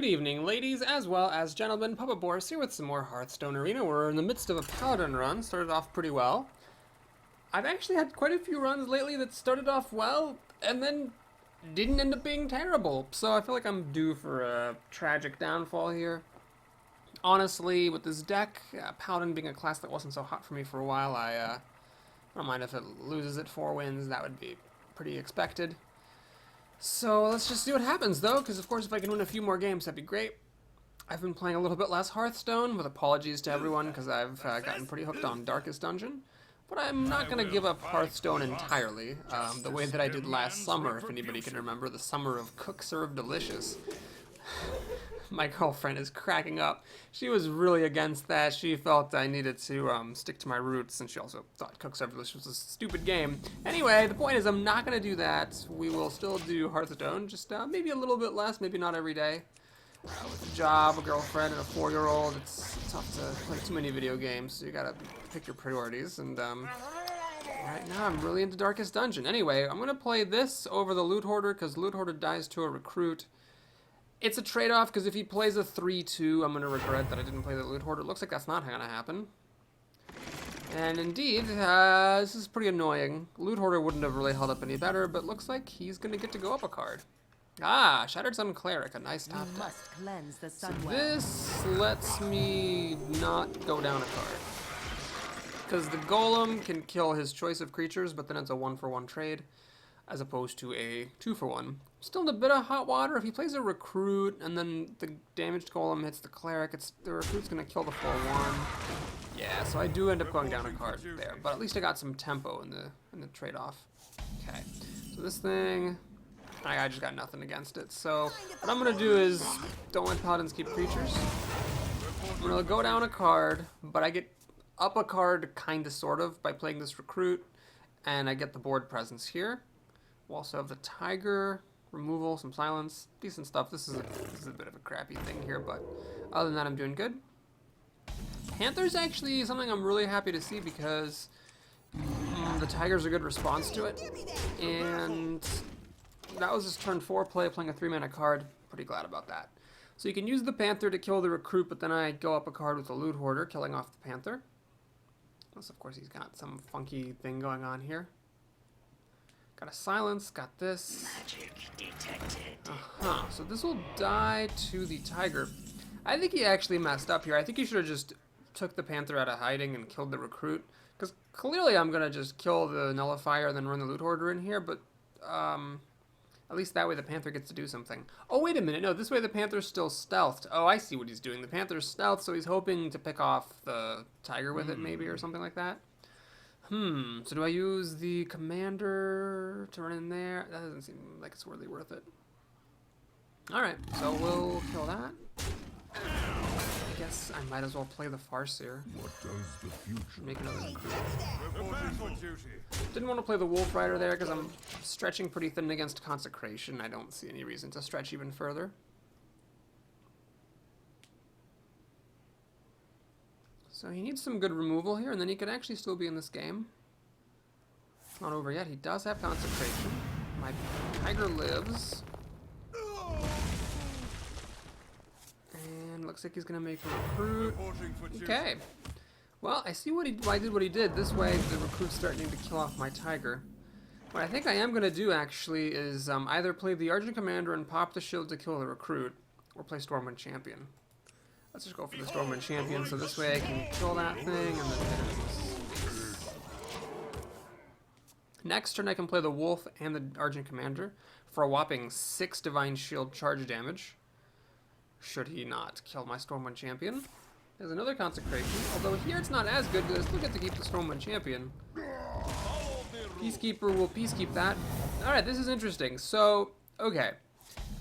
Good evening, ladies, as well as gentlemen. Papa Boris here with some more Hearthstone Arena. We're in the midst of a Paladin run. Started off pretty well. I've actually had quite a few runs lately that started off well, and then didn't end up being terrible. So I feel like I'm due for a tragic downfall here. Honestly, with this deck, Paladin being a class that wasn't so hot for me for a while, I don't mind if it loses at 4 wins. That would be pretty expected. So let's just see what happens, though, because of course if I can win a few more games, that'd be great. I've been playing a little bit less Hearthstone, with apologies to everyone, because I've gotten pretty hooked on Darkest Dungeon. But I'm not going to give up Hearthstone entirely, the way that I did last summer, if anybody can remember, the summer of Cook Serve Delicious. My girlfriend is cracking up. She was really against that. She felt I needed to stick to my roots, and she also thought Cook Serve Delicious was a stupid game. Anyway, the point is I'm not going to do that. We will still do Hearthstone, just maybe a little bit less, maybe not every day. With a job, a girlfriend, and a 4-year-old, it's tough to play too many video games, so you gotta pick your priorities. And right now I'm really into Darkest Dungeon. Anyway, I'm going to play this over the Loot Hoarder, because Loot Hoarder dies to a recruit. It's a trade-off, because if he plays a 3-2, I'm going to regret that I didn't play the Loot Hoarder. It looks like that's not going to happen. And indeed, this is pretty annoying. Loot Hoarder wouldn't have really held up any better, but looks like he's going to get to go up a card. Ah, Shattered Sun Cleric, a nice top deck. So this lets me not go down a card. Because the Golem can kill his choice of creatures, but then it's a 1-for-1 trade, as opposed to a 2-for-1. Still in a bit of hot water. If he plays a recruit and then the damaged golem hits the cleric, the recruit's gonna kill the 4-1. Yeah, so I do end up going down a card there, but at least I got some tempo in the trade-off. Okay, so this thing, I just got nothing against it. So what I'm gonna do is don't let paladins keep creatures. I'm gonna go down a card, but I get up a card, kinda sort of, by playing this recruit, and I get the board presence here. We'll also have the tiger. Removal, some silence, decent stuff. This is a bit of a crappy thing here, but other than that, I'm doing good. Panther's actually something I'm really happy to see because the tiger's a good response to it, and that was his turn 4 play, playing a 3-mana card. Pretty glad about that. So you can use the Panther to kill the recruit, but then I go up a card with the Loot Hoarder, killing off the Panther. Unless, of course, he's got some funky thing going on here. Got a silence, got this. Magic detected. So this will die to the tiger. I think he actually messed up here. I think he should have just took the Panther out of hiding and killed the recruit. Because clearly I'm going to just kill the nullifier and then run the Loot Hoarder in here, but at least that way the Panther gets to do something. Oh, wait a minute. No, this way the Panther's still stealthed. Oh, I see what he's doing. The Panther's stealth, so he's hoping to pick off the tiger with it maybe or something like that. So do I use the commander to run in there? That doesn't seem like it's really worth it. Alright, so we'll kill that. I guess I might as well play the Farseer. What does the future make another recruit. Didn't want to play the Wolf Rider there because I'm stretching pretty thin against Consecration. I don't see any reason to stretch even further. So he needs some good removal here, and then he could actually still be in this game. It's not over yet. He does have Consecration. My tiger lives. And looks like he's going to make a recruit. Okay. Well, I see why he did what he did. This way, the recruit's starting to kill off my tiger. What I think I am going to do, actually, is either play the Argent Commander and pop the shield to kill the recruit, or play Stormwind Champion. Let's just go for the Stormwind Champion, so this way I can kill that thing and then hit it. Next turn I can play the Wolf and the Argent Commander for a whopping 6 Divine Shield charge damage, should he not kill my Stormwind Champion. There's another Consecration, although here it's not as good because I still get to keep the Stormwind Champion. Peacekeeper will Peacekeep that. Alright, this is interesting. So, okay.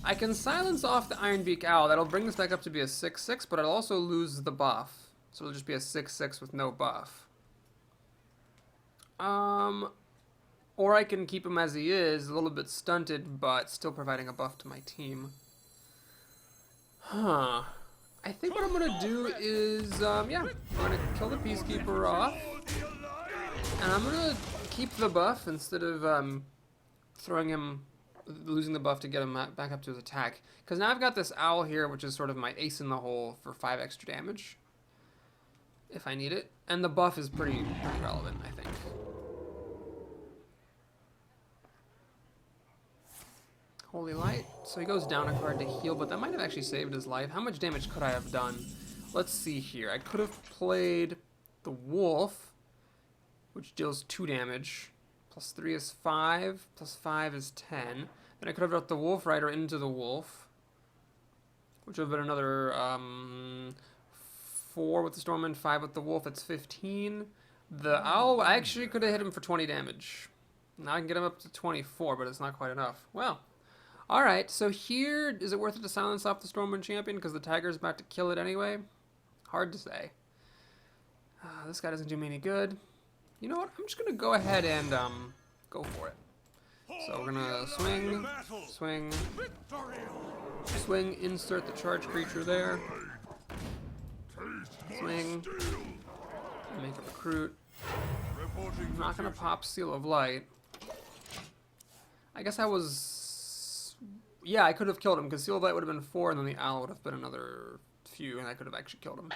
I can silence off the Ironbeak Owl. That'll bring this deck up to be a 6-6, but I'll also lose the buff. So it'll just be a 6-6 with no buff. Or I can keep him as he is, a little bit stunted, but still providing a buff to my team. I think what I'm going to do is, yeah, I'm going to kill the Peacekeeper off. And I'm going to keep the buff instead of throwing him losing the buff to get him back up to his attack. Because now I've got this owl here, which is sort of my ace in the hole for 5 extra damage. If I need it. And the buff is pretty relevant, I think. Holy Light. So he goes down a card to heal, but that might have actually saved his life. How much damage could I have done? Let's see here. I could have played the Wolf, which deals 2 damage. Plus 3 is 5, plus 5 is 10. Then I could have brought the Wolf Rider into the Wolf, which would have been another 4 with the Stormwind, 5 with the Wolf, it's 15. The Owl, I actually could have hit him for 20 damage. Now I can get him up to 24, but it's not quite enough. Well, alright, so here, is it worth it to silence off the Stormwind Champion because the Tiger's about to kill it anyway? Hard to say. This guy doesn't do me any good. You know what, I'm just going to go ahead and go for it. So we're going to swing, swing, swing, insert the charge creature there. Swing, make a recruit. I'm not going to pop Seal of Light. I guess I was... Yeah, I could have killed him, because Seal of Light would have been 4, and then the Owl would have been another few, and I could have actually killed him.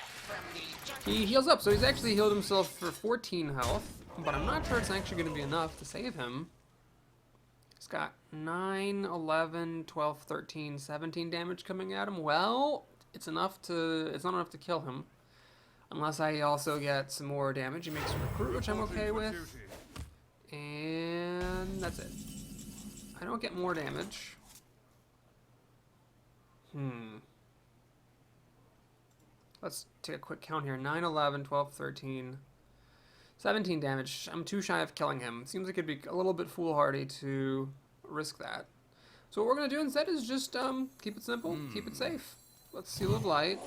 He heals up, so he's actually healed himself for 14 health, but I'm not sure it's actually going to be enough to save him. He's got 9, 11, 12, 13, 17 damage coming at him. Well, it's enough to... It's not enough to kill him. Unless I also get some more damage. He makes a recruit, which I'm okay with. And that's it. I don't get more damage. Let's take a quick count here. 9, 11, 12, 13, 17 damage. I'm too shy of killing him. Seems like it'd be a little bit foolhardy to risk that. So what we're going to do instead is just keep it simple, keep it safe. Let's Seal of Light.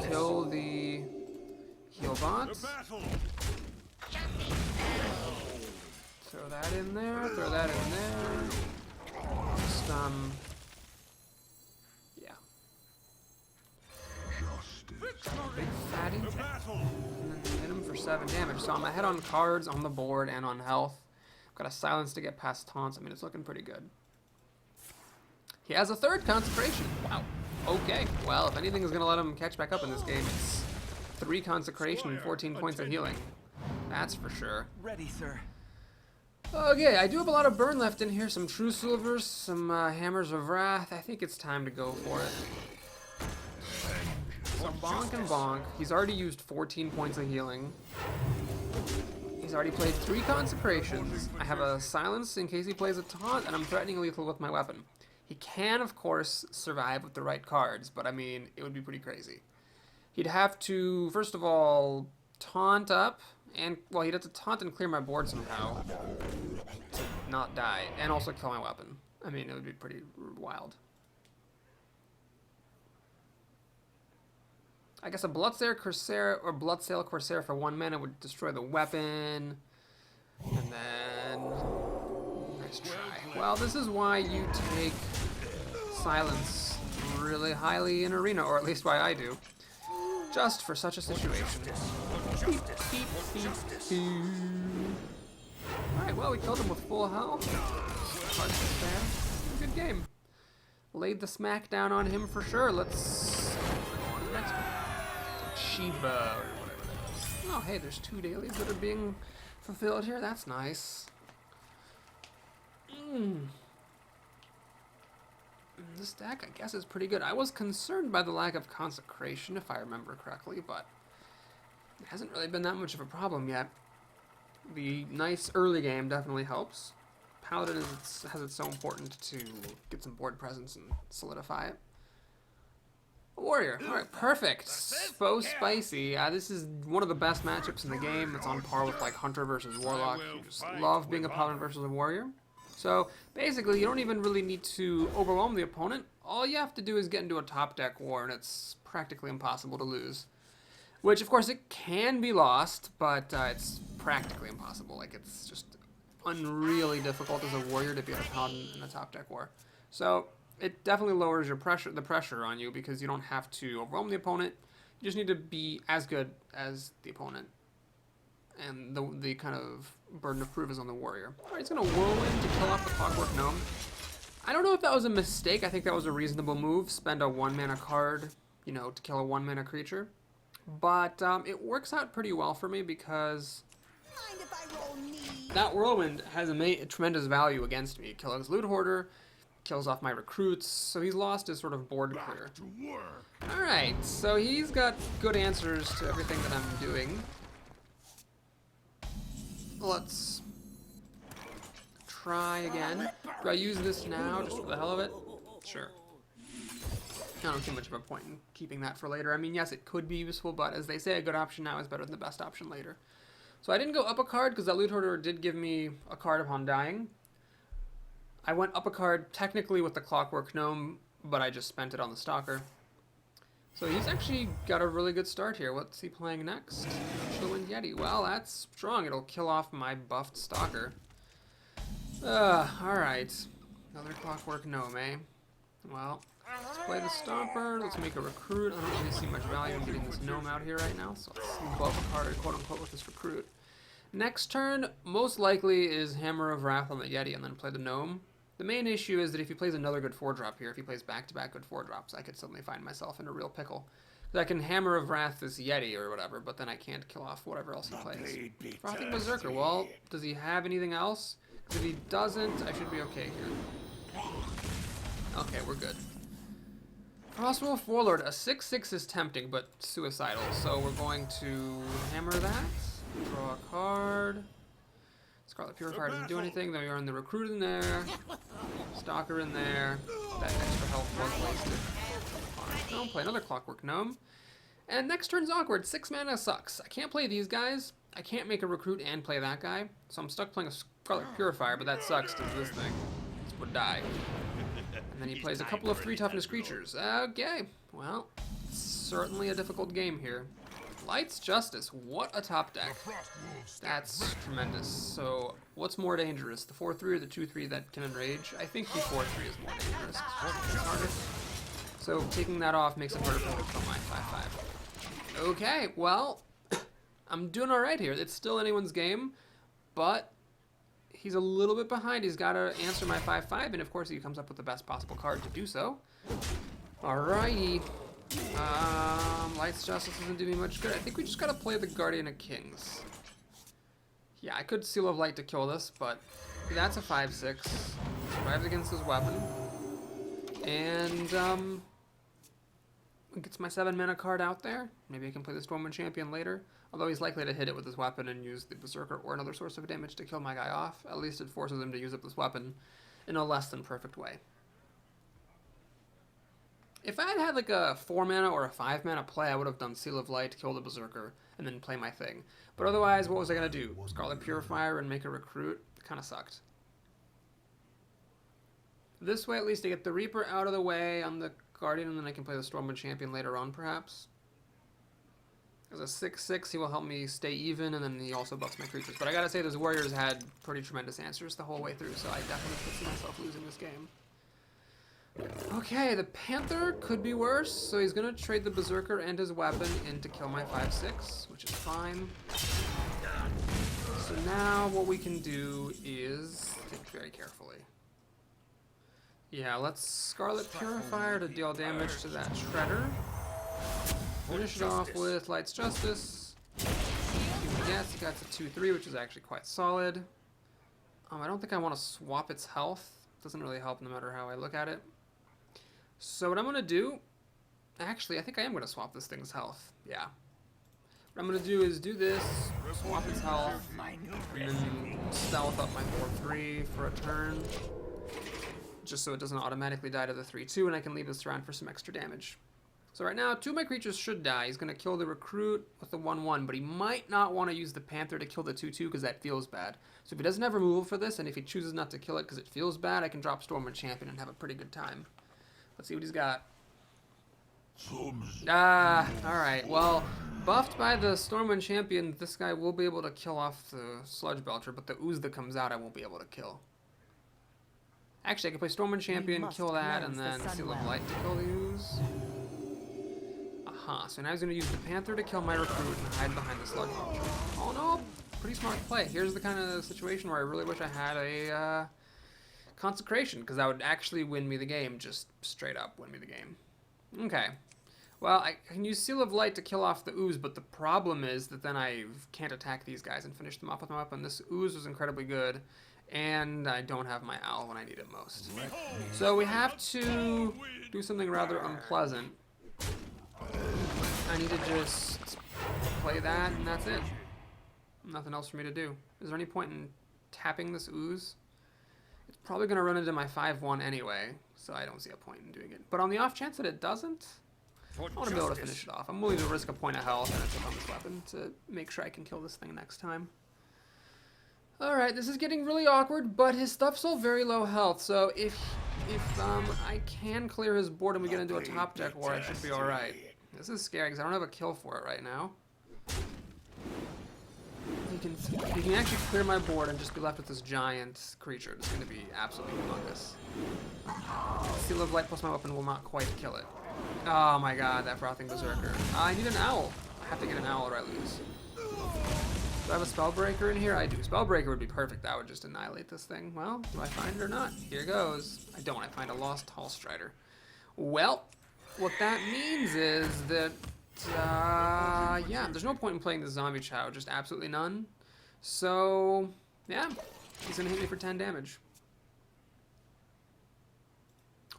Kill the heal bot. Throw that in there, throw that in there. Just, yeah. Big fatty. And then hit him for 7 damage. So I'm ahead on cards, on the board, and on health. I've got a silence to get past taunts. I mean, it's looking pretty good. He has a 3rd consecration. Wow. Okay. Well, if anything is going to let him catch back up in this game, it's 3 consecration and 14 points of healing. That's for sure. Ready, sir. Okay, I do have a lot of burn left in here. Some True Silvers, some Hammers of Wrath. I think it's time to go for it. So bonk and bonk. He's already used 14 points of healing. He's already played 3 consecrations. I have a silence in case he plays a taunt, and I'm threatening lethal with my weapon. He can, of course, survive with the right cards, but I mean, it would be pretty crazy. He'd have to, first of all, taunt up, and, well, he'd have to taunt and clear my board somehow to not die, and also kill my weapon. I mean, it would be pretty wild. I guess a Bloodsail Corsair for 1 mana would destroy the weapon, and then... Nice try. Well, this is why you take silence really highly in Arena, or at least why I do. Just for such a situation. Beep, beep, beep, beep. Alright, well, we killed him with full health. Hard to stand. Good game. Laid the smack down on him for sure. Let's go on to the next one. Shiba, or whatever that is. Oh, hey, there's 2 dailies that are being fulfilled here. That's nice. This deck, I guess, is pretty good. I was concerned by the lack of consecration, if I remember correctly, but it hasn't really been that much of a problem yet. The nice early game definitely helps. Paladin has it so important to get some board presence and solidify it. Warrior, alright, perfect. So spicy. This is one of the best matchups in the game. It's on par with like Hunter versus Warlock. You just love being a Paladin versus a Warrior. So basically, you don't even really need to overwhelm the opponent. All you have to do is get into a top deck war, and it's practically impossible to lose. Which, of course, it can be lost, but it's practically impossible. Like, it's just unreally difficult as a warrior to beat a Paladin in a top deck war. So it definitely lowers your the pressure on you, because you don't have to overwhelm the opponent. You just need to be as good as the opponent. And the kind of burden of proof is on the warrior. Alright, he's going to Whirlwind to kill off the Clockwork Gnome. I don't know if that was a mistake. I think that was a reasonable move. Spend a 1-mana card, you know, to kill a 1-mana creature. But it works out pretty well for me because Mind if I roll knee? that Whirlwind has a tremendous value against me. Killing his Loot Hoarder, kills off my recruits, so he's lost his sort of board clear. Alright, so he's got good answers to everything that I'm doing. Let's try again. Do I use this now, just for the hell of it? Sure. I don't see much of a point in keeping that for later. I mean, yes, it could be useful, but as they say, a good option now is better than the best option later. So I didn't go up a card because that Loot Hoarder did give me a card upon dying. I went up a card technically with the Clockwork Gnome, but I just spent it on the Stalker. So he's actually got a really good start here. What's he playing next? Chillwind Yeti. Well, that's strong. It'll kill off my buffed Stalker. Alright. Another Clockwork Gnome, eh? Well, let's play the Stomper. Let's make a recruit. I don't really see much value in getting this Gnome out here right now, so let's buff a card, quote-unquote, with this recruit. Next turn, most likely, is Hammer of Wrath on the Yeti and then play the Gnome. The main issue is that if he plays another good 4-drop here, if he plays back-to-back good 4-drops, I could suddenly find myself in a real pickle. I can Hammer of Wrath this Yeti or whatever, but then I can't kill off whatever else he plays. Frothing Berserker, well, does he have anything else? Because if he doesn't, I should be okay here. Okay, we're good. Frostwolf Warlord, a 6/6 is tempting, but suicidal, so we're going to hammer that, draw a card. Scarlet Purifier doesn't do anything, then we run the Recruit in there, Stalker in there, that extra health was wasted. Gnome, play another Clockwork Gnome. And next turn's awkward, 6 mana sucks. I can't play these guys, I can't make a Recruit and play that guy, so I'm stuck playing a Scarlet Purifier, but that sucks because this thing would die. And then he plays a couple of 3 toughness creatures. Okay, well, certainly a difficult game here. Light's Justice, what a top deck. That's tremendous. So, what's more dangerous, the 4/3 or the 2/3 that can enrage? I think the 4/3 is more dangerous. It's harder. So, taking that off makes it harder for me to kill my 5/5. Okay, well, I'm doing alright here. It's still anyone's game, but he's a little bit behind. He's got to answer my 5/5, and of course he comes up with the best possible card to do so. Alrighty. Light's Justice doesn't do me much good. I think we just gotta play the Guardian of Kings. Yeah, I could Seal of Light to kill this, but that's a 5/6. Survives against his weapon. And, gets my 7 mana card out there. Maybe I can play the Stormwind Champion later. Although he's likely to hit it with his weapon and use the Berserker or another source of damage to kill my guy off. At least it forces him to use up this weapon in a less than perfect way. If I had had like a 4 mana or a 5 mana play, I would have done Seal of Light, kill the Berserker, and then play my thing. But otherwise, what was I going to do? Scarlet Purifier and make a Recruit? It kind of sucked. This way, at least, I get the Reaper out of the way on the Guardian, and then I can play the Stormwind Champion later on, perhaps. As a 6/6, he will help me stay even, and then he also buffs my creatures. But I gotta say, those Warriors had pretty tremendous answers the whole way through, so I definitely could see myself losing this game. Okay, the Panther could be worse, so he's gonna trade the Berserker and his weapon in to kill my 5/6, which is fine. So now what we can do is think very carefully. Yeah, let's Scarlet Purifier to deal damage to that Shredder. Finish it off with Light's Justice. See what he gets. He gets a 2/3, which is actually quite solid. I don't think I want to swap its health. Doesn't really help no matter how I look at it. So what I'm going to do... Actually, I think I am going to swap this thing's health. Yeah. What I'm going to do is do this, swap its health, and then stealth up my 4/3 for a turn. Just so it doesn't automatically die to the 3/2, and I can leave this around for some extra damage. So right now, 2 of my creatures should die. He's going to kill the Recruit with the 1/1, but he might not want to use the Panther to kill the 2/2 because that feels bad. So if he doesn't have removal for this, and if he chooses not to kill it because it feels bad, I can drop Stormwind Champion and have a pretty good time. Let's see what he's got. Alright. Well, buffed by the Stormwind Champion, this guy will be able to kill off the Sludge Belcher, but the ooze that comes out I won't be able to kill. Actually, I can play Stormwind Champion, kill that, and then Seal of Light to kill the ooze. So now he's going to use the Panther to kill my Recruit and hide behind the Sludge Belcher. Oh no! Pretty smart play. Here's the kind of situation where I really wish I had a Consecration, because that would actually win me the game, just straight up win me the game. Okay. Well, I can use Seal of Light to kill off the ooze, but the problem is that then I can't attack these guys and finish them off with my weapon. This ooze was incredibly good, and I don't have my owl when I need it most. So we have to do something rather unpleasant. I need to just play that, and that's it. Nothing else for me to do. Is there any point in tapping this ooze? It's probably going to run into my 5-1 anyway, so I don't see a point in doing it. But on the off chance that it doesn't, I want to be able to finish it off. I'm willing to risk a point of health and it's on this weapon to make sure I can kill this thing next time. Alright, this is getting really awkward, but his stuff's all very low health, so if I can clear his board and we get into a top deck war, I should be alright. This is scary because I don't have a kill for it right now. He can actually clear my board and just be left with this giant creature. It's going to be absolutely humongous. Seal of Light plus my weapon will not quite kill it. Oh my god, that frothing berserker. I need an owl. I have to get an owl or I lose. Do I have a Spellbreaker in here? I do. Spellbreaker would be perfect. That would just annihilate this thing. Well, do I find it or not? Here goes. I don't. I find a lost Hall Strider. Well, what that means is that, yeah, there's no point in playing the Zombie Chow. Just absolutely none. So, yeah, he's going to hit me for 10 damage.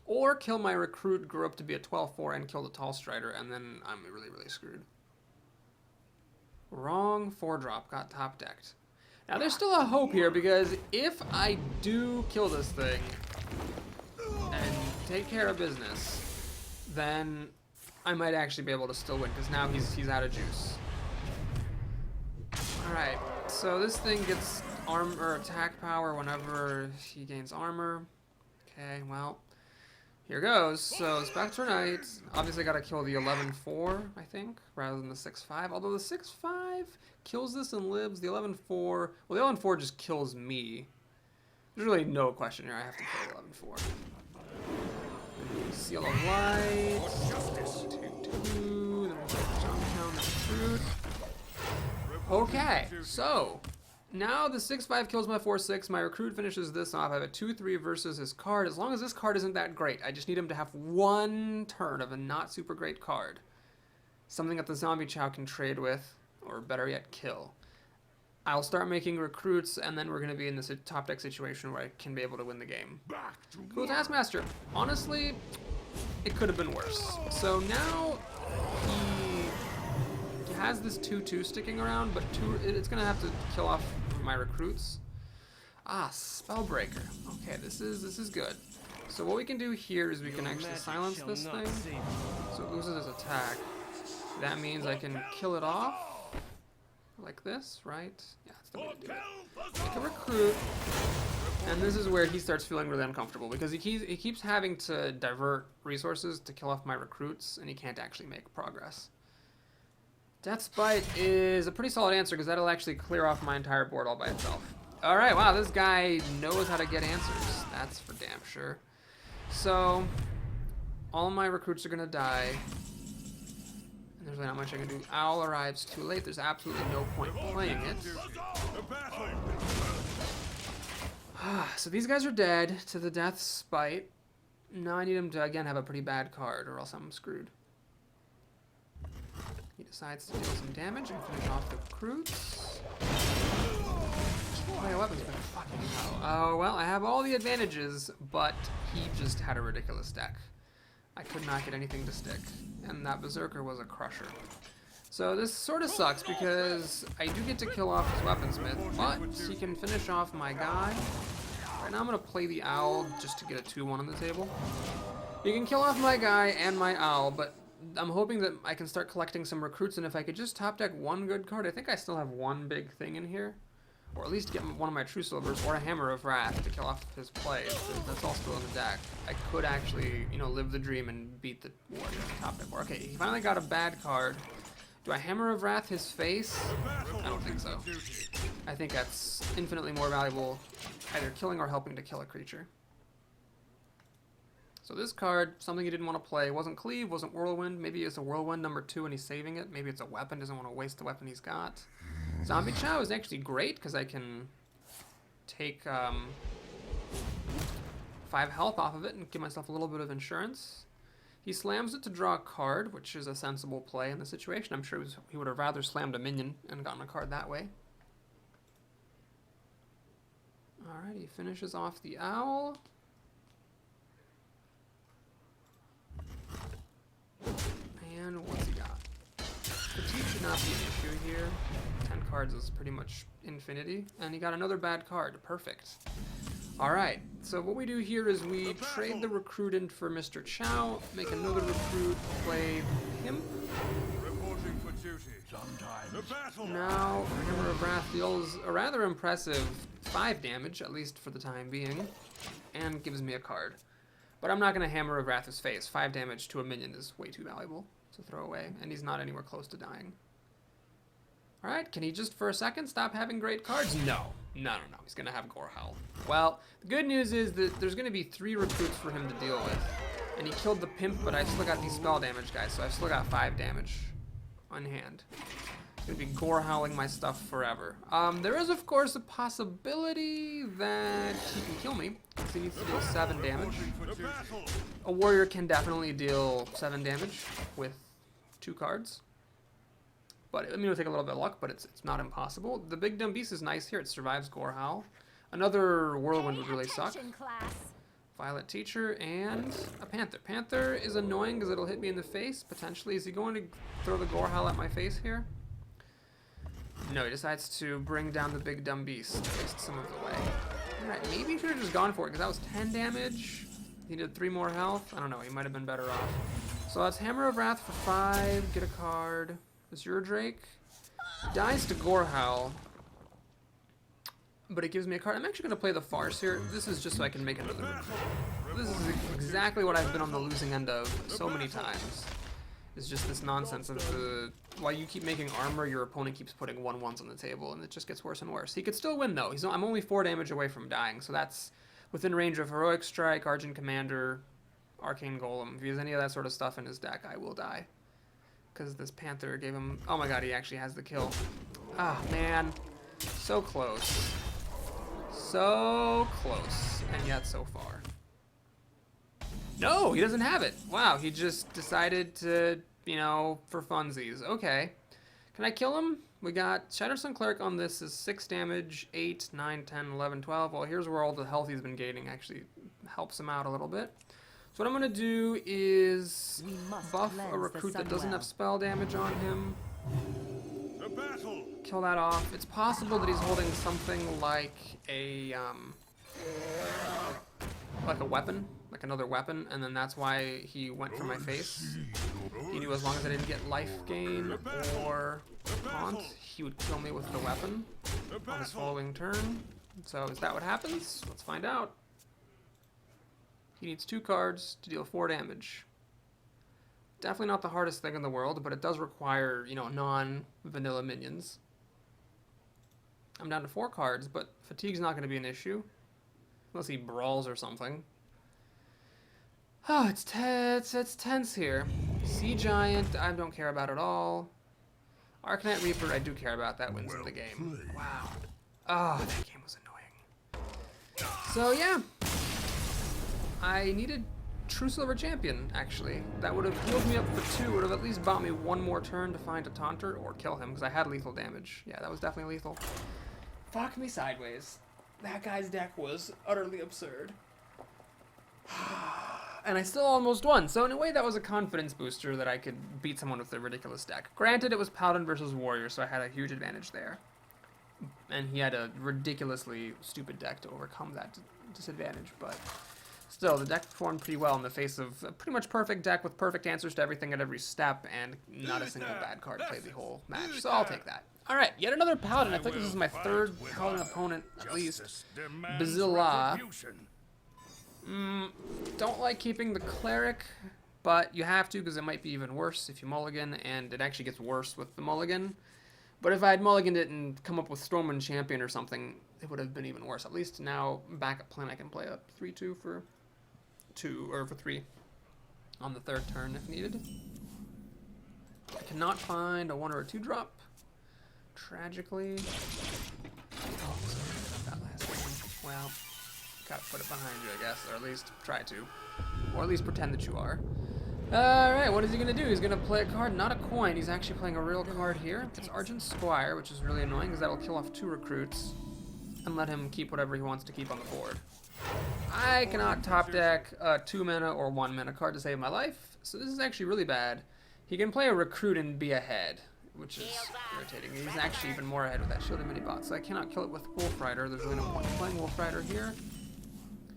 Or kill my recruit, grow up to be a 12-4, and kill the Tall Strider, and then I'm really, really screwed. Wrong 4-drop, got top decked. Now there's still a hope here, because if I do kill this thing and take care of business, then I might actually be able to still win, because now he's out of juice. Alright, so this thing gets armor or attack power whenever he gains armor. Okay, well, here goes. So Spectre Knight, obviously got to kill the 11-4, I think, rather than the 6-5. Although the 6-5 kills this and lives. The 11-4, well, the 11-4 just kills me. There's really no question here. I have to kill the 11-4. Seal of Light. 2-2. Then we'll take Jumptown, recruit. Okay, so now the 6-5 kills my 4-6. My recruit finishes this off. I have a 2-3 versus his card. As long as this card isn't that great, I just need him to have one turn of a not super great card. Something that the Zombie Chow can trade with, or better yet, kill. I'll start making recruits, and then we're going to be in this top deck situation where I can be able to win the game. Cool Taskmaster. Honestly, it could have been worse. So now he has this 2-2 sticking around, but it's going to have to kill off my recruits. Ah, Spellbreaker. Okay, this is good. So what we can do here is we can actually silence this thing, so it loses its attack. That means I can kill it off, like this, right? Yeah, that's the way to do it. Make a recruit, and this is where he starts feeling really uncomfortable, because he keeps having to divert resources to kill off my recruits, and he can't actually make progress. Death Spite is a pretty solid answer, because that'll actually clear off my entire board all by itself. Alright, wow, this guy knows how to get answers. That's for damn sure. So, all my recruits are going to die. And there's really not much I can do. Owl arrives too late. There's absolutely no point playing it. So these guys are dead to the Death Spite. Now I need him to, again, have a pretty bad card, or else I'm screwed. He decides to deal some damage and finish off the recruits. Oh, my weapon's been fucking hell. Oh, well, I have all the advantages, but he just had a ridiculous deck. I could not get anything to stick, and that Berserker was a crusher. So this sort of sucks, because I do get to kill off his Weaponsmith, but he can finish off my guy. Right now I'm going to play the Owl just to get a 2-1 on the table. He can kill off my guy and my Owl, but I'm hoping that I can start collecting some recruits, and if I could just top deck one good card, I think I still have one big thing in here. Or at least get one of my True Silvers or a Hammer of Wrath to kill off his plays. That's all still in the deck. I could actually, you know, live the dream and beat the warrior top deck war. Okay, he finally got a bad card. Do I Hammer of Wrath his face? I don't think so. I think that's infinitely more valuable, either killing or helping to kill a creature. So this card, something he didn't want to play, wasn't Cleave, wasn't Whirlwind. Maybe it's a Whirlwind number 2 and he's saving it. Maybe it's a weapon, doesn't want to waste the weapon he's got. Zombie Chow is actually great because I can take 5 health off of it and give myself a little bit of insurance. He slams it to draw a card, which is a sensible play in the situation. I'm sure he would have rather slammed a minion and gotten a card that way. Alright, he finishes off the owl. And what's he got? Fatigue should not be an issue here. 10 cards is pretty much infinity. And he got another bad card. Perfect. Alright, so what we do here is we trade the recruit in for Mr. Chow, make another recruit, play him. Reporting for duty. The battle. Now, Hammer of Wrath deals a rather impressive 5 damage, at least for the time being, and gives me a card. But I'm not going to Hammer of Wrath his face. 5 damage to a minion is way too valuable to throw away, and he's not anywhere close to dying. Alright, can he just for a second stop having great cards? No. No. He's going to have Gorehowl. Well, the good news is that there's going to be 3 recruits for him to deal with. And he killed the pimp, but I still got these spell damage guys, so I've still got 5 damage on hand. He's going to be Gorehowling my stuff forever. There is, of course, a possibility that he can kill me, because he needs to deal 7 damage. A warrior can definitely deal 7 damage with 2 cards. But I mean, it'll take a little bit of luck, but it's not impossible. The big dumb beast is nice here. It survives Gorehowl. Another whirlwind would really suck. Class. Violet teacher and a panther. Panther is annoying because it'll hit me in the face potentially. Is he going to throw the Gorehowl at my face here? No, he decides to bring down the big dumb beast. Waste some of the way. All right, maybe he should have just gone for it because that was 10 damage. He did 3 more health. I don't know. He might have been better off. So that's Hammer of Wrath for 5. Get a card. Azure Drake dies to Gorehowl, but it gives me a card. I'm actually going to play the Farce here. This is just so I can make another recruit. This is exactly what I've been on the losing end of so many times. It's just this nonsense of while you keep making armor, your opponent keeps putting 1/1s on the table, and it just gets worse and worse. He could still win, though. I'm only 4 damage away from dying, so that's within range of Heroic Strike, Argent Commander, Arcane Golem. If he has any of that sort of stuff in his deck, I will die. Because this Panther gave him... Oh my god, he actually has the kill. Ah, man. So close. So close. And yet so far. No, he doesn't have it. Wow, he just decided to, you know, for funsies. Okay. Can I kill him? We got Shattered Sun Cleric on this is 6 damage, 8, 9, 10, 11, 12. Well, here's where all the health he's been gaining actually helps him out a little bit. So what I'm going to do is buff a recruit that doesn't have spell damage on him. The battle. Kill that off. It's possible that he's holding something like a weapon, like another weapon, and then that's why he went for my face. He knew as long as I didn't get life gain or taunt, he would kill me with the weapon on his following turn. So is that what happens? Let's find out. He needs 2 cards to deal 4 damage. Definitely not the hardest thing in the world, but it does require, you know, non-vanilla minions. I'm down to 4 cards, but fatigue's not going to be an issue. Unless he brawls or something. Oh, it's tense here. Sea Giant, I don't care about at all. Arcanite Reaper, I do care about. That wins the game. Wow. Oh, that game was annoying. So, yeah. I needed True Silver Champion, actually. That would have healed me up for 2, would have at least bought me 1 more turn to find a taunter or kill him, because I had lethal damage. Yeah, that was definitely lethal. Fuck me sideways. That guy's deck was utterly absurd. And I still almost won, so in a way that was a confidence booster that I could beat someone with a ridiculous deck. Granted, it was Paladin versus Warrior, so I had a huge advantage there. And he had a ridiculously stupid deck to overcome that disadvantage, but... Still, the deck performed pretty well in the face of a pretty much perfect deck with perfect answers to everything at every step and not a single bad card to play the whole match, so I'll take that. Alright, yet another Paladin. I think this is my 3rd Paladin opponent, at least. Bazilla. Don't like keeping the Cleric, but you have to because it might be even worse if you mulligan, and it actually gets worse with the mulligan. But if I had mulliganed it and come up with Stormwind Champion or something, it would have been even worse. At least now, backup plan, I can play a 3/2 for 2, or for 3 on the 3rd turn if needed. I cannot find a 1 or a 2 drop. Tragically. Oh, sorry about that last one. Well, Gotta put it behind you, I guess, or at least try to. Or at least pretend that you are. Alright, what is he gonna do? He's gonna play a card, not a coin. He's actually playing a real card here. It's Argent Squire, which is really annoying because that'll kill off 2 recruits and let him keep whatever he wants to keep on the board. I cannot top deck a 2 mana or 1 mana card to save my life, so this is actually really bad. He can play a recruit and be ahead, which is irritating. He's actually even more ahead with that shielded mini bot, so I cannot kill it with Wolf Rider. There's really no point in playing Wolf Rider here.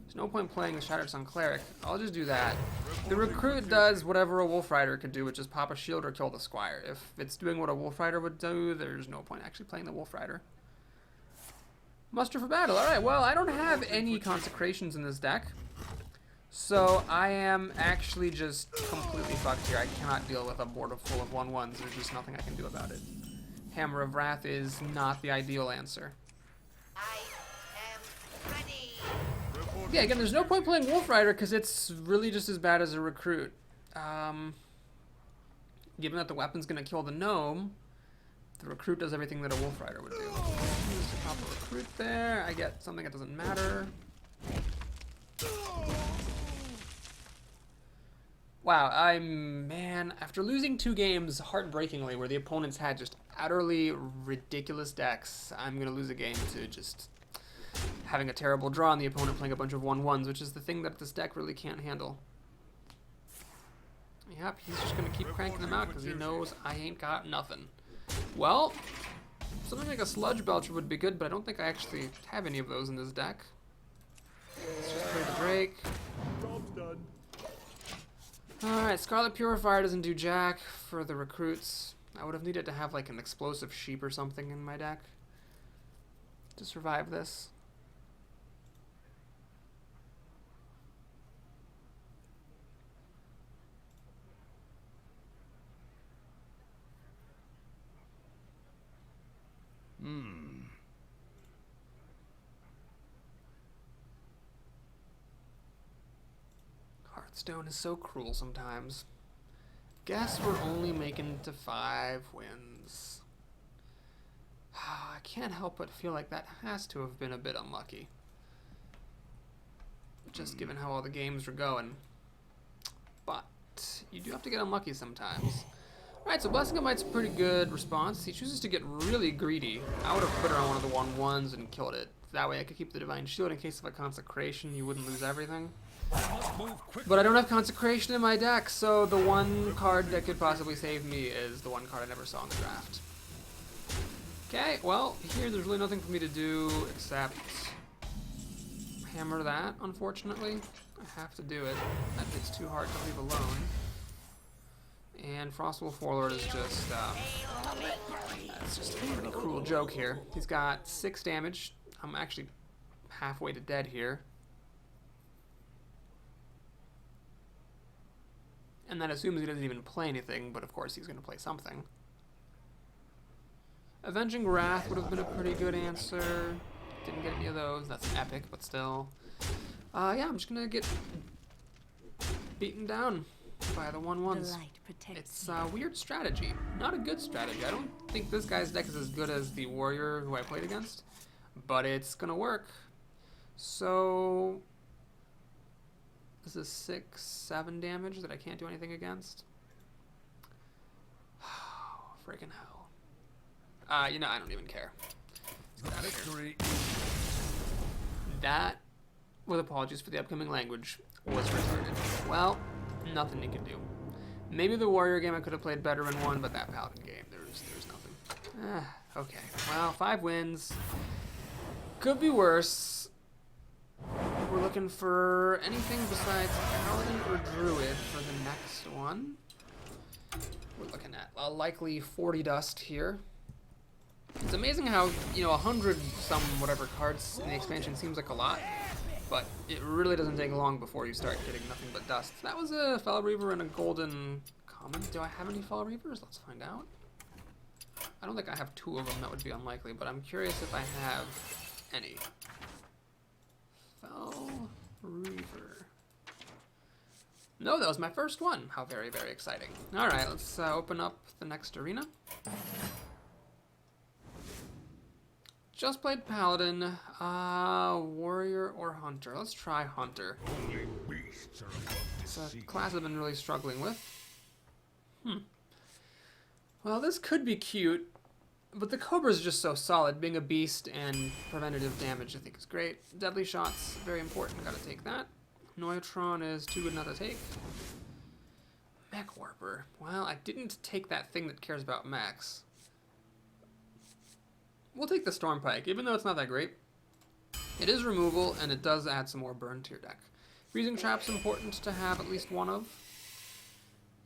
There's no point playing the Shattered Sun Cleric. I'll just do that. The recruit does whatever a Wolf Rider could do, which is pop a shield or kill the Squire. If it's doing what a Wolf Rider would do, there's no point actually playing the Wolf Rider. Muster for battle. Alright, well, I don't have any consecrations in this deck. So I am actually just completely fucked here. I cannot deal with a board full of 1/1s. There's just nothing I can do about it. Hammer of Wrath is not the ideal answer. I am ready. Yeah, again, there's no point playing Wolf Rider because it's really just as bad as a recruit. Given that the weapon's going to kill the gnome, the recruit does everything that a Wolf Rider would do. Use to pop a recruit there. I get something that doesn't matter. Wow, man, after losing 2 games heartbreakingly where the opponents had just utterly ridiculous decks, I'm going to lose a game to just having a terrible draw and the opponent playing a bunch of 1/1s, which is the thing that this deck really can't handle. Yep, he's just going to keep cranking them out because he knows I ain't got nothing. Well, something like a Sludge Belcher would be good, but I don't think I actually have any of those in this deck. Let's just play the Drake. Job's done. Alright, Scarlet Purifier doesn't do jack for the recruits. I would have needed to have like an explosive sheep or something in my deck to survive this. Hearthstone is so cruel sometimes. Guess we're only making it to 5 wins. I can't help but feel like that has to have been a bit unlucky. Just given how all the games were going. But you do have to get unlucky sometimes. Alright, so Blessing of Might's a pretty good response. He chooses to get really greedy. I would have put her on one of the 1/1s and killed it. That way I could keep the Divine Shield in case of a Consecration. You wouldn't lose everything. But I don't have Consecration in my deck, so the one card that could possibly save me is the one card I never saw in the draft. Okay, well, here there's really nothing for me to do except hammer that, unfortunately. I have to do it. That hits too hard to leave alone. And Frostwolf Warlord is just, that's just a pretty cruel joke here. He's got 6 damage. I'm actually halfway to dead here. And that assumes he doesn't even play anything, but of course he's going to play something. Avenging Wrath would have been a pretty good answer. Didn't get any of those. That's an epic, but still. Yeah, I'm just going to get beaten down by the 1/1s. It's a weird strategy. Not a good strategy. I don't think this guy's deck is as good as the warrior who I played against, but it's going to work. So this is 6, 7 damage that I can't do anything against. Freaking hell. You know, I don't even care. Victory. That, with apologies for the upcoming language, was retarded. Well, nothing you can do. Maybe the warrior game I could have played better in one, but that paladin game, there's nothing. Okay, well, 5 wins. Could be worse. We're looking for anything besides paladin or druid for the next one. We're looking at a likely 40 dust here. It's amazing how, you know, 100 some whatever cards in the expansion seems like a lot, but it really doesn't take long before you start getting nothing but dust. That was a Fel Reaver and a golden common. Do I have any Fel Reavers? Let's find out. I don't think I have 2 of them. That would be unlikely, but I'm curious if I have any. Fel Reaver. No, that was my first one. How very, very exciting. All right, let's open up the next arena. just played Paladin. Warrior or Hunter? Let's try Hunter. Only beasts are above It's a deceit. class I've been really struggling with. Well, this could be cute, but the Cobra's just so solid. Being a beast and preventative damage, I think, is great. Deadly Shot's very important. Gotta take that. Neutron is too good not to take. Mech Warper. Well, I didn't take that thing that cares about mechs. We'll take the Storm Pike, even though it's not that great. It is removal, and it does add some more burn to your deck. Freezing Trap's important to have at least one of.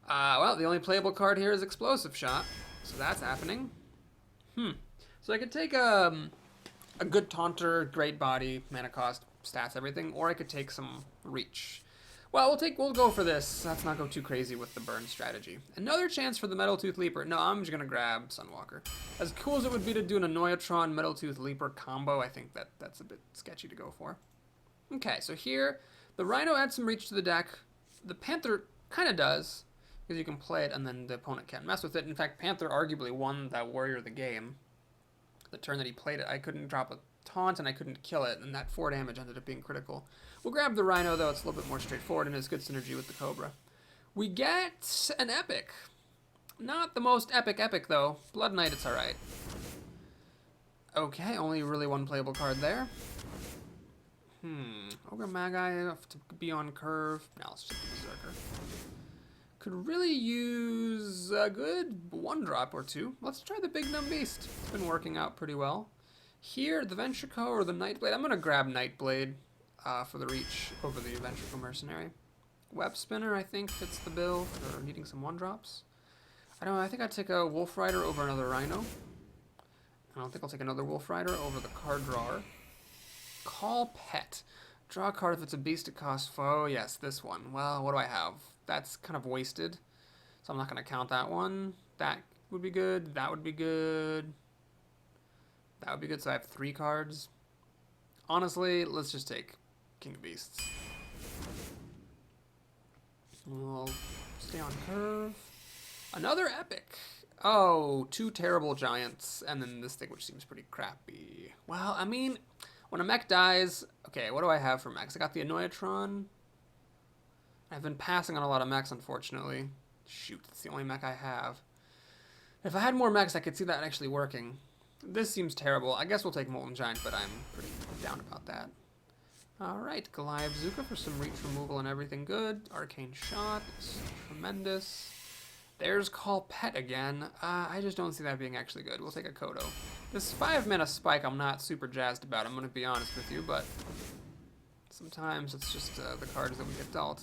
Well, the only playable card here is Explosive Shot, so that's happening. So I could take a good Taunter, great body, mana cost, stats, everything, or I could take some Reach. Well, we'll go for this. Let's not go too crazy with the burn strategy. Another chance for the Metal Tooth Leaper. No, I'm just gonna grab Sunwalker. As cool as it would be to do an Annoyatron Metal Tooth Leaper combo, I think that's a bit sketchy to go for. Okay, so here, the Rhino adds some reach to the deck. The Panther kind of does, because you can play it and then the opponent can't mess with it. In fact, Panther arguably won that Warrior the game. The turn that he played it, I couldn't drop a taunt and I couldn't kill it, and that 4 damage ended up being critical. We'll grab the Rhino, though. It's a little bit more straightforward and has good synergy with the Cobra. We get an Epic. Not the most epic, though. Blood Knight, it's alright. Okay, only really one playable card there. Ogre Magi have to be on curve. Now let's check the Berserker. Could really use a good 1-drop or 2. Let's try the Big Numb Beast. It's been working out pretty well. Here, the Ventrico or the Nightblade. I'm going to grab Nightblade for the reach over the Ventrico Mercenary. Web Spinner, I think, fits the bill for needing some 1-drops. I don't know, I think I'd take a Wolf Rider over another Rhino. I don't think I'll take another Wolf Rider over the card drawer. Call Pet. Draw a card if it's a beast it costs 4. Oh, yes, this one. Well, what do I have? That's kind of wasted, so I'm not going to count that one. That would be good. That would be good. That would be good, so I have 3 cards. Honestly, let's just take King of Beasts. We'll stay on curve. Another Epic. Oh, 2 terrible giants, and then this thing, which seems pretty crappy. Well, I mean, when a mech dies... Okay, what do I have for mechs? I got the Annoyatron. I've been passing on a lot of mechs, unfortunately. Shoot, that's the only mech I have. If I had more mechs, I could see that actually working. This seems terrible. I guess we'll take Molten Giant, but I'm pretty down about that. Alright, Goliath Zuka for some reach removal and everything good. Arcane Shot, it's tremendous. There's Call Pet again. I just don't see that being actually good. We'll take a Kodo. This 5-mana spike I'm not super jazzed about, I'm going to be honest with you, but sometimes it's just the cards that we get dealt.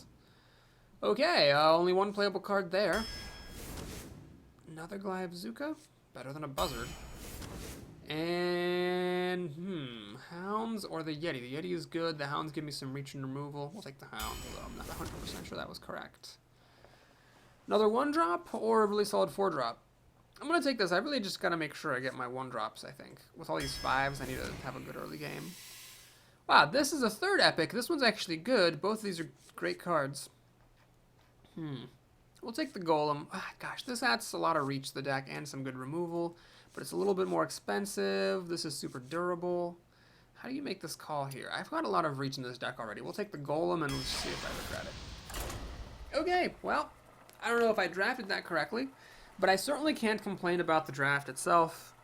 Okay, only one playable card there. Another Goliath Zuka. Better than a Buzzard. And, Hounds or the Yeti. The Yeti is good. The Hounds give me some reach and removal. We'll take the Hounds, although I'm not 100% sure that was correct. Another 1-drop or a really solid 4-drop? I'm going to take this. I really just got to make sure I get my 1-drops, I think. With all these 5s, I need to have a good early game. Wow, this is a 3rd Epic. This one's actually good. Both of these are great cards. We'll take the Golem. Gosh, this adds a lot of reach to the deck and some good removal, but it's a little bit more expensive. This is super durable. How do you make this call here? I've got a lot of reach in this deck already. We'll take the Golem and we'll see if I regret it. Okay, well, I don't know if I drafted that correctly, but I certainly can't complain about the draft itself.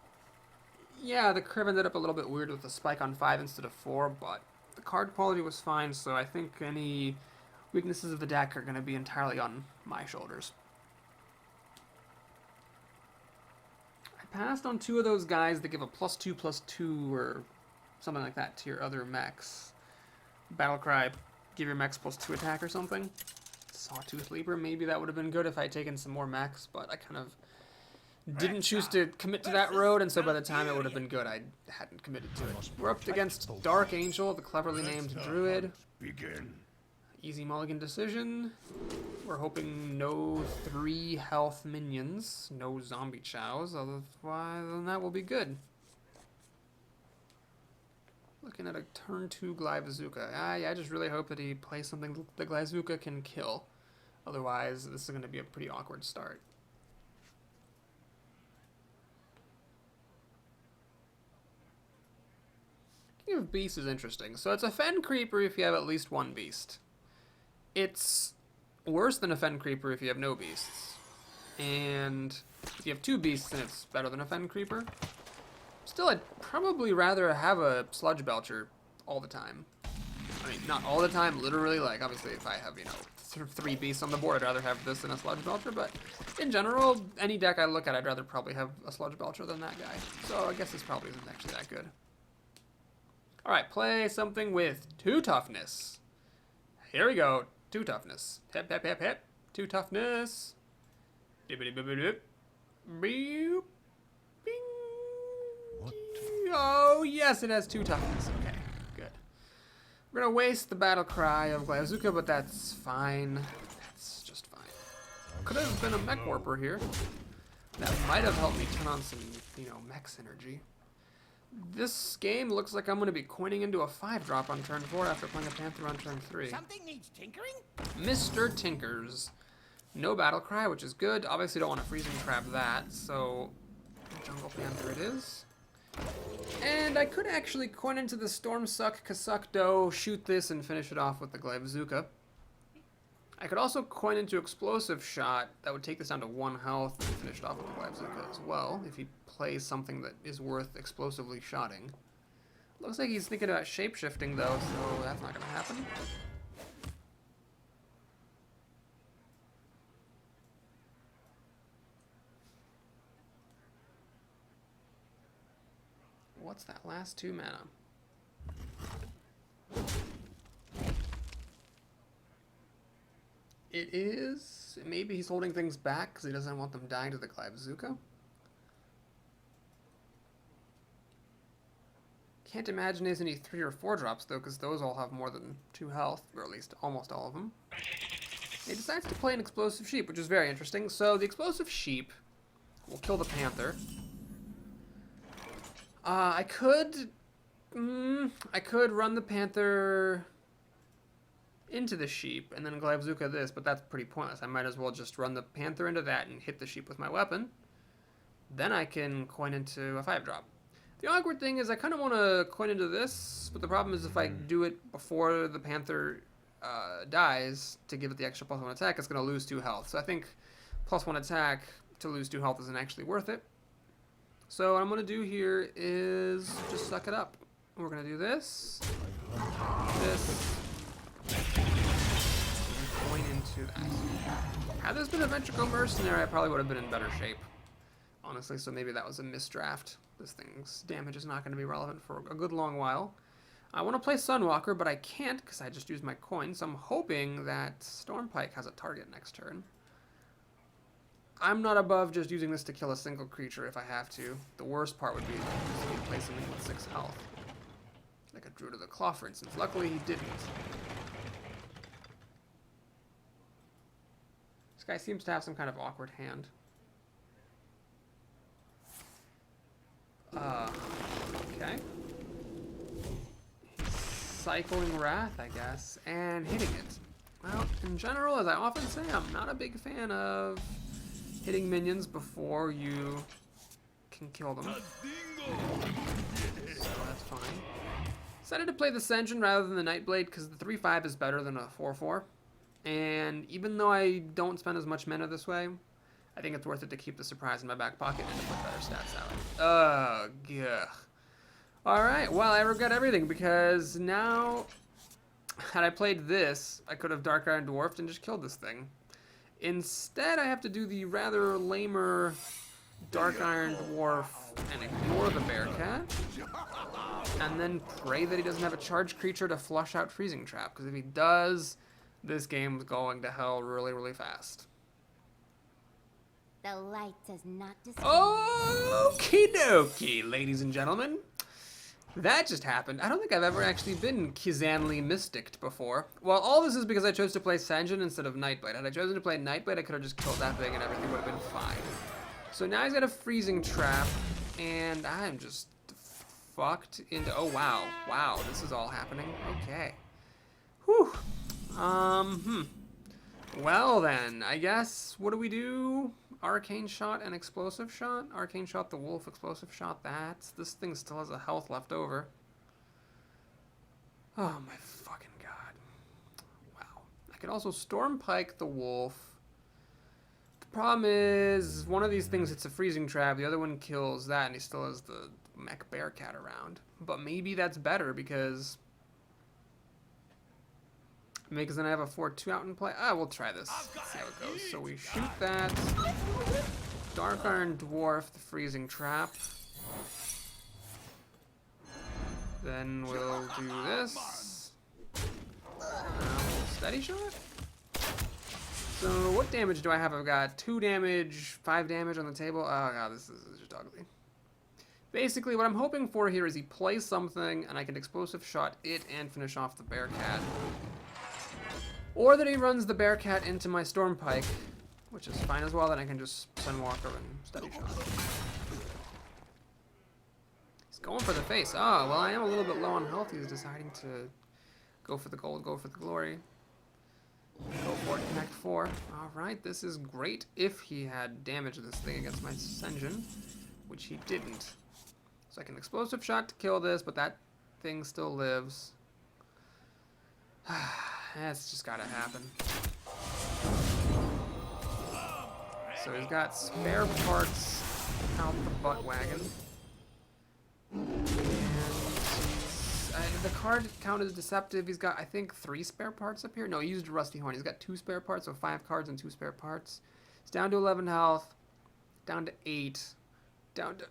Yeah, the curve ended up a little bit weird with the spike on 5 instead of 4, but the card quality was fine, so I think any weaknesses of the deck are going to be entirely on my shoulders. I passed on 2 of those guys that give a +2/+2 or something like that to your other mechs. Battlecry, give your mechs +2 attack or something. Sawtooth Leaper, maybe that would have been good if I had taken some more mechs, but I kind of didn't choose to commit to that road, and so by the time it would have been good, I hadn't committed to it. We're up against Dark Angel, the cleverly named Druid. Begin. Easy mulligan decision. We're hoping no 3 health minions, no zombie chows, otherwise then that will be good. Looking at a turn 2 Glyvazuka. I just really hope that he plays something the Glyvazuka can kill. Otherwise, this is going to be a pretty awkward start. speaking of beasts is interesting. So it's a Fen Creeper if you have at least one beast. It's worse than a Fen Creeper if you have no beasts. And if you have two beasts, then it's better than a Fen Creeper. Still, I'd probably rather have a Sludge Belcher all the time. I mean, not all the time, literally, like, obviously if I have, you know, 3 beasts on the board, I'd rather have this than a Sludge Belcher, but in general, any deck I look at, I'd rather probably have a Sludge Belcher than that guy. So I guess this probably isn't actually that good. Alright, play something with 2 toughness. Here we go. 2 toughness. Hip, hip, hip, hip. 2 toughness. Dibbidi-bibbidi-bip. Beep. Bing. Oh, yes, it has 2 toughness. Okay, good. We're going to waste the battle cry of Glaivazuka, but that's fine. That's just fine. Could have been a mech warper here. That might have helped me turn on some, you know, mech synergy. This game looks like I'm going to be coining into a 5-drop on turn 4 after playing a Panther on turn 3. Something needs tinkering? Mr. Tinkers. No battle cry, which is good. Obviously don't want to freezing trap that, so Jungle Panther it is. And I could actually coin into the Storm Suck Kasukdo, shoot this, and finish it off with the Glaivazuka. I could also coin into Explosive Shot. That would take this down to 1 health and finish it off with the Glaivazuka as well, if he plays something that is worth explosively shotting. Looks like he's thinking about shapeshifting though, so that's not going to happen. What's that last 2 mana? It is... Maybe he's holding things back because he doesn't want them dying to the Glaivazuka. Can't imagine there's any 3 or 4 drops though, because those all have more than 2 health, or at least almost all of them. He decides to play an Explosive Sheep, which is very interesting. So the Explosive Sheep will kill the Panther. I could run the Panther into the Sheep and then Glaivazuka this, but that's pretty pointless. I might as well just run the Panther into that and hit the Sheep with my weapon. Then I can coin into a 5-drop. The awkward thing is I kind of want to coin into this, but the problem is if I do it before the Panther dies to give it the extra +1 attack, it's going to lose 2 health. So I think +1 attack to lose 2 health isn't actually worth it. So what I'm going to do here is just suck it up. We're going to do this, this, and coin into that. Had this been a Ventricle Mercenary, I probably would have been in better shape, honestly, so maybe that was a misdraft. This thing's damage is not going to be relevant for a good long while. I want to play Sunwalker, but I can't because I just used my coin, so I'm hoping that Stormpike has a target next turn. I'm not above just using this to kill a single creature if I have to. The worst part would be to play something with 6 health. Like a Druid of the Claw, for instance. Luckily, he didn't. This guy seems to have some kind of awkward hand. Okay. He's cycling Wrath, I guess, and hitting it. Well, in general, as I often say, I'm not a big fan of hitting minions before you can kill them. So that's fine. Decided to play the Senjin rather than the Nightblade because the 3/5 is better than a 4/4. And even though I don't spend as much mana this way, I think it's worth it to keep the surprise in my back pocket and to put better stats out. Ugh. Alright, well, I regret everything because now, had I played this, I could have Dark Iron Dwarfed and just killed this thing. Instead, I have to do the rather lamer Dark Iron Dwarf and ignore the Bearcat. And then pray that he doesn't have a charged creature to flush out Freezing Trap. Because if he does, this game's going to hell really, really fast. The light does not disappear. Okie dokie, ladies and gentlemen. That just happened. I don't think I've ever actually been Kizanly Mysticked before. Well, all this is because I chose to play Sanjin instead of Nightblade. Had I chosen to play Nightblade, I could have just killed that thing and everything would have been fine. So now he's got a Freezing Trap, and I'm just fucked into... Oh, wow. Wow, this is all happening. Okay. Whew. Well, then, I guess, what do we do? Arcane Shot and Explosive Shot? Arcane Shot the Wolf, Explosive Shot that. This thing still has a health left over. Oh my fucking god. Wow. I can also Storm Pike the Wolf. The problem is, one of these things hits a freezing trap, the other one kills that, and he still has the mech bear cat around. But maybe that's better because then I have a 4-2 out in play. Ah, we'll try this. See how it goes. So we shoot that. Dark Iron Dwarf, the freezing trap. Then we'll do this. Steady shot? So what damage do I have? I've got 2 damage, 5 damage on the table. Oh god, this is just ugly. Basically, what I'm hoping for here is he plays something and I can explosive shot it and finish off the bear cat. Or that he runs the bear cat into my storm pike, which is fine as well. Then I can just Sunwalker and steady shot. He's going for the face. Oh, well, I am a little bit low on health. He's deciding to go for the gold, go for the glory. Go for it, connect 4. Alright, this is great if he had damaged this thing against my Senjin, which he didn't. So I can explosive shot to kill this, but that thing still lives. That's just gotta happen. So he's got spare parts out the butt wagon. And the card count is deceptive. He's got, I think, 3 spare parts up here. No, he used Rusty Horn. He's got 2 spare parts, so 5 cards and 2 spare parts. He's down to 11 health, down to 8, down to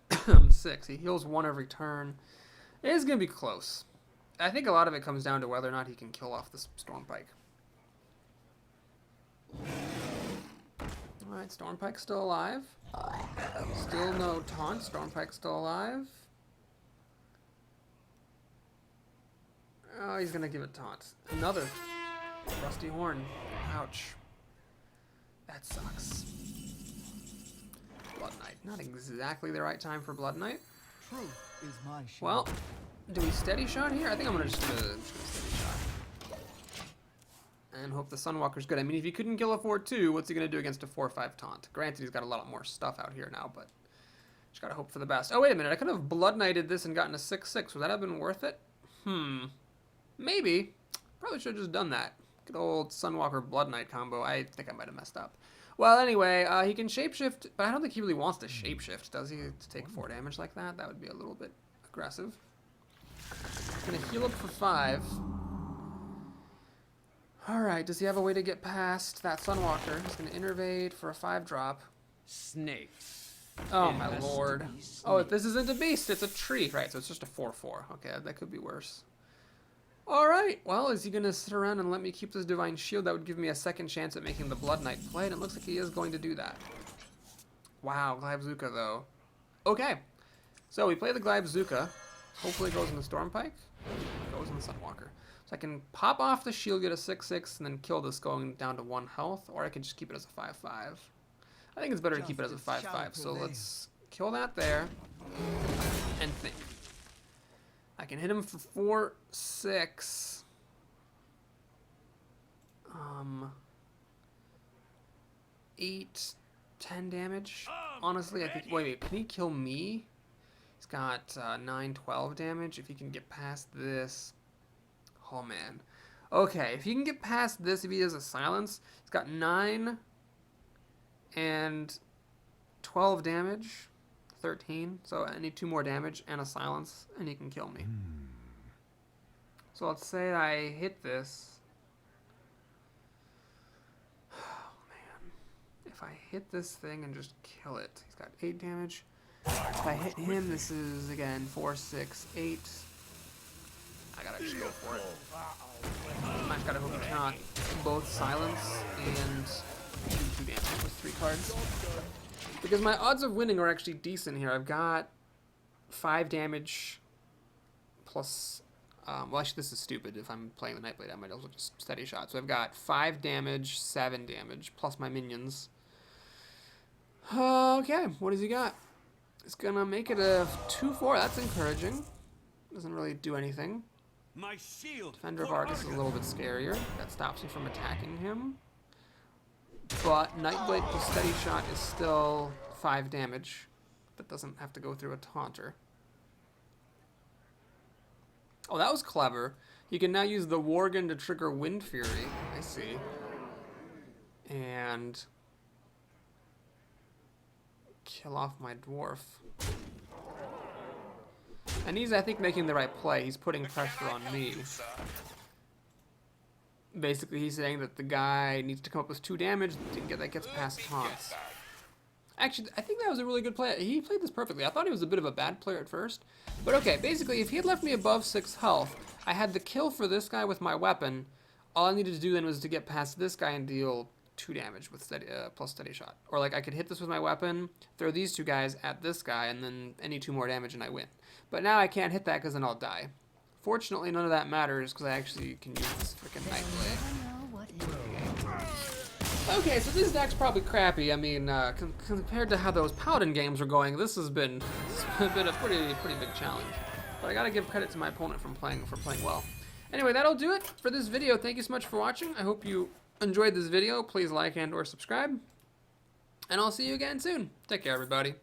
6. He heals 1 every turn. It is going to be close. I think a lot of it comes down to whether or not he can kill off this Storm Pike. Alright, Storm Pike's still alive. Still no taunt. Storm Pike's still alive. Oh, he's gonna give it taunt. Another Rusty Horn. Ouch. That sucks. Blood Knight. Not exactly the right time for Blood Knight. Truth is my shield. Well, do we steady shot here? I think I'm gonna just gonna steady shot. And hope the Sunwalker's good. I mean, if he couldn't kill a 4-2, what's he gonna do against a 4-5 taunt? Granted, he's got a lot more stuff out here now, but just gotta hope for the best. Oh, wait a minute. I could have Blood Knighted this and gotten a 6-6. Would that have been worth it? Maybe. Probably should have just done that. Good old Sunwalker Blood Knight combo. I think I might have messed up. Well, anyway, he can shapeshift, but I don't think he really wants to shapeshift, does he? To take 4 damage like that? That would be a little bit aggressive. Gonna heal up for 5. Alright, does he have a way to get past that Sunwalker? He's gonna innervate for a 5-drop. Snakes. Oh my lord. Oh, this isn't a beast, it's a tree. Right, so it's just a 4-4. Okay, that could be worse. Alright, well, is he going to sit around and let me keep this Divine Shield? That would give me a second chance at making the Blood Knight play, and it looks like he is going to do that. Wow, Glaive-Zuka, though. Okay, so we play the Glaive-Zuka. Hopefully it goes in the Storm Pike. It goes in the Sunwalker. So I can pop off the shield, get a 6-6, and then kill this going down to 1 health, or I can just keep it as a 5-5. I think it's better to keep it as a 5-5, so let's kill that there, and think. I can hit him for 4-6. 8, 10 damage. Honestly, I think. Wait, can he kill me? He's got 9, 12 damage. If he can get past this. Oh man. Okay, if he can get past this, if he has a silence, he's got 9 and 12 damage. 13, so I need 2 more damage and a silence, and he can kill me. So let's say I hit this. Oh man. If I hit this thing and just kill it, he's got 8 damage. If I hit him, this is again 4, 6, 8. I gotta just go for it. I just gotta hope he cannot both silence and do 2 damage with 3 cards. Because my odds of winning are actually decent here. I've got 5 damage plus... well, actually, this is stupid. If I'm playing the Nightblade, I might also just steady shot. So I've got 5 damage, 7 damage, plus my minions. Okay, what does he got? He's gonna make it a 2-4. That's encouraging. Doesn't really do anything. My shield. Defender of Argus is a little bit scarier. That stops me from attacking him. But Nightblade plus Steady Shot is still 5 damage. That doesn't have to go through a taunter. Oh, that was clever. He can now use the Worgen to trigger Wind Fury. I see. And kill off my dwarf. And he's, I think, making the right play. He's putting pressure on me. Basically, he's saying that the guy needs to come up with 2 damage that gets past taunts. Actually, I think that was a really good play. He played this perfectly. I thought he was a bit of a bad player at first. But okay, basically, if he had left me above 6 health, I had the kill for this guy with my weapon. All I needed to do then was to get past this guy and deal 2 damage with steady, plus steady shot. Or like I could hit this with my weapon, throw these 2 guys at this guy, and then any 2 more damage and I win. But now I can't hit that because then I'll die. Fortunately, none of that matters because I actually can use this freaking Night Blade. Okay, so this deck's probably crappy. I mean, compared to how those Paladin games were going, this has been a pretty big challenge. But I gotta give credit to my opponent for playing well. Anyway, that'll do it for this video. Thank you so much for watching. I hope you enjoyed this video. Please like and/or subscribe. And I'll see you again soon. Take care, everybody.